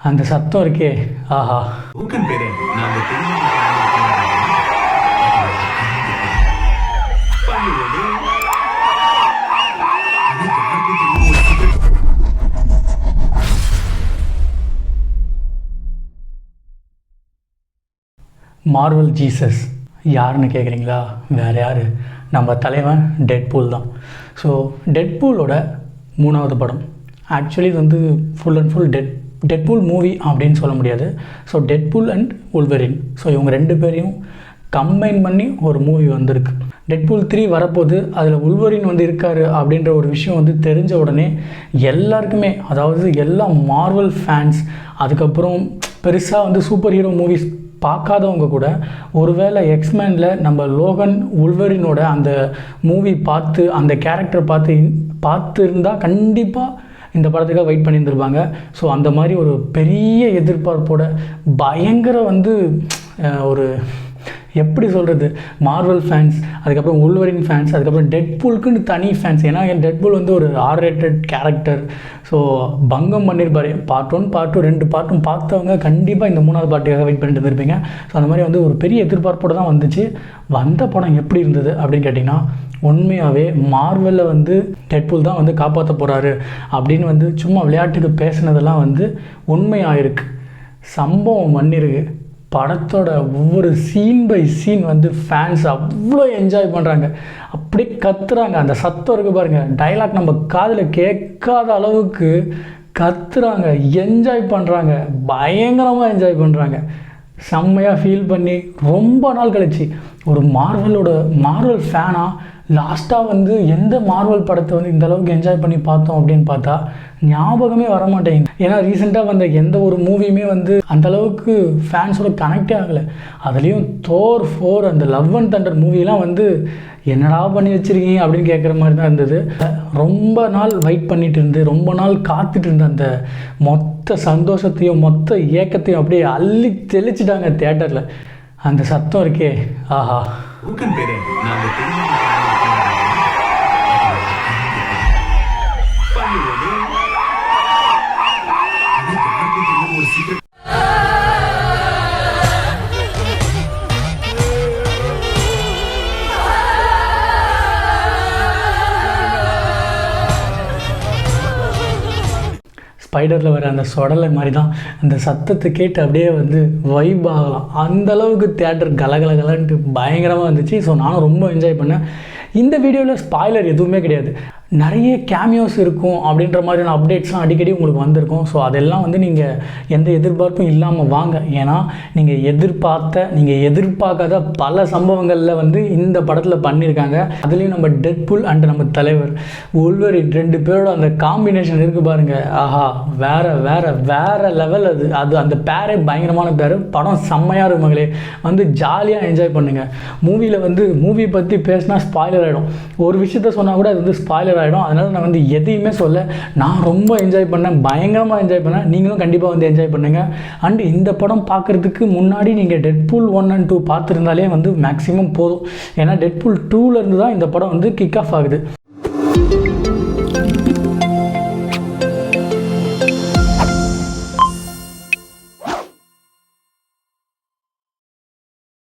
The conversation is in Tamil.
அந்த சத்தம் இருக்கே, ஆஹா. மார்வல் ஜீசஸ் யாருன்னு கேட்குறீங்களா? வேறு யார், நம்ம தலைவன் டெட்பூல் தான். ஸோ டெட்பூலோட 3வது படம். ஆக்சுவலி இது வந்து full and full Deadpool movie அப்படின்னு சொல்ல முடியாது. ஸோ டெட்பூல் அண்ட் உல்வரின், ஸோ இவங்க 2 பேரையும் கம்பைன் பண்ணி ஒரு மூவி வந்திருக்கு. டெட்பூல் 3 வரப்போது. அதில் உல்வரின் வந்து இருக்கார் அப்படின்ற ஒரு விஷயம் வந்து தெரிஞ்ச உடனே எல்லாருக்குமே, அதாவது எல்லா மார்வல் ஃபேன்ஸ், அதுக்கப்புறம் பெருசாக வந்து சூப்பர் ஹீரோ மூவிஸ் பார்க்காதவங்க கூட ஒருவேளை எக்ஸ்மேனில் நம்ம லோகன் உல்வரினோட அந்த மூவி பார்த்து அந்த கேரக்டர் பார்த்துருந்தால் கண்டிப்பாக இந்த படத்துக்காக வெயிட் பண்ணியிருந்துருப்பாங்க. ஸோ அந்த மாதிரி ஒரு பெரிய எதிர்பார்ப்போட பயங்கர வந்து ஒரு எப்படி சொல்கிறது, மார்வல் ஃபேன்ஸ், அதுக்கப்புறம் உல்வரின் ஃபேன்ஸ், அதுக்கப்புறம் டெட்பூலுக்குன்னு தனி ஃபேன்ஸ். ஏன்னா டெட்பூல் வந்து ஒரு R-rated கேரக்டர். ஸோ பங்கம் பண்ணியிருப்பார். பார்ட் 1 பார்ட் 2 2 பார்ட்டும் பார்த்தவங்க கண்டிப்பாக இந்த 3வது பார்ட்டுக்காக வெயிட் பண்ணிட்டு இருந்திருப்பீங்க. ஸோ அந்த மாதிரி வந்து ஒரு பெரிய எதிர்பார்ப்போடு தான் வந்துச்சு. வந்த படம் எப்படி இருந்தது அப்படின்னு கேட்டிங்கன்னா, உண்மையாகவே மார்வலில் வந்து டெட்பூல் தான் வந்து காப்பாற்ற போகிறாரு அப்படின்னு வந்து சும்மா விளையாட்டுக்கு பேசுனதெல்லாம் வந்து உண்மையாயிருக்கு. சம்பவம் பண்ணியிருக்கு. படத்தோட ஒவ்வொரு சீன் பை சீன் வந்து ஃபேன்ஸ் அவ்வளோ என்ஜாய் பண்ணுறாங்க, அப்படியே கத்துறாங்க. அந்த சத்தம் இருக்குது பாருங்கள், டைலாக் நம்ம காதில் கேட்காத அளவுக்கு கத்துறாங்க, என்ஜாய் பண்ணுறாங்க, பயங்கரமாக என்ஜாய் பண்ணுறாங்க. செம்மையாக ஃபீல் பண்ணி ரொம்ப நாள் கழிச்சு ஒரு மார்வல் ஃபேனாக லாஸ்ட்டாக வந்து எந்த மார்வல் படத்தை வந்து இந்தளவுக்கு என்ஜாய் பண்ணி பார்த்தோம் அப்படின்னு பார்த்தா ஞாபகமே வர மாட்டேங்குது. ஏன்னா ரீசெண்டாக வந்த எந்த ஒரு மூவியுமே வந்து அந்தளவுக்கு ஃபேன்ஸோட கனெக்டே ஆகலை. அதுலேயும் Thor 4 அந்த லவ் அண்ட் தண்டர் மூவிலாம் வந்து என்னடா பண்ணி வச்சுருக்கீங்க அப்படின்னு கேட்குற மாதிரி தான் இருந்தது. ரொம்ப நாள் வெயிட் பண்ணிட்டு இருந்து, ரொம்ப நாள் காத்துட்டு இருந்த அந்த மொத்த சந்தோஷத்தையும் மொத்த ஏக்கத்தையும் அப்படியே அள்ளி தெளிச்சிட்டாங்க தியேட்டரில். அந்த சத்தம் இருக்கே, ஆஹா. ஸ்பைடரில் வர அந்த சொடலை மாதிரி தான் அந்த சத்தத்தை கேட்டு அப்படியே வந்து வைப் ஆகலாம். அந்தளவுக்கு தியேட்டர் கலகலகலன்ட்டு பயங்கரமாக இருந்துச்சு. ஸோ நானும் ரொம்ப என்ஜாய் பண்ணேன். இந்த வீடியோவில் ஸ்பாய்லர் எதுவுமே கிடையாது. நிறைய கேமியோஸ் இருக்கும் அப்படின்ற மாதிரியான அப்டேட்ஸ்லாம் அடிக்கடி உங்களுக்கு வந்திருக்கும். ஸோ அதெல்லாம் வந்து நீங்கள் எந்த எதிர்பார்ப்பும் இல்லாமல் வாங்க. ஏன்னா நீங்கள் எதிர்பார்க்காத பல சம்பவங்களில் வந்து இந்த படத்தில் பண்ணியிருக்காங்க. அதுலேயும் நம்ம டெட்பூல் அண்ட் நம்ம தலைவர் உல்வரின் 2 பேரோட அந்த காம்பினேஷன் இருக்குது பாருங்கள், ஆஹா, வேறு லெவல். அது அந்த பேரே பயங்கரமான பேர். படம் செம்மையாக இருக்கும் மகளே, வந்து ஜாலியாக என்ஜாய் பண்ணுங்கள். மூவியில் வந்து மூவி பற்றி பேசினா ஸ்பாய்லர் ஆகிடும். ஒரு விஷயத்த சொன்னால் கூட அது வந்து ஸ்பாய்லர் ஆகிடும். அதனால் நான் வந்து எதையுமே சொல்ல, நான் ரொம்ப என்ஜாய் பண்ணேன், பயங்கரமாக என்ஜாய் பண்ணேன். நீங்களும் கண்டிப்பாக வந்து என்ஜாய் பண்ணுங்கள். அண்ட் இந்த படம் பார்க்குறதுக்கு முன்னாடி நீங்கள் டெட்பூல் 1 and 2 பார்த்துருந்தாலே வந்து மேக்ஸிமம் போதும். ஏன்னா டெட்பூல் 2லேருந்து தான் இந்த படம் வந்து கிக் ஆஃப் ஆகுது.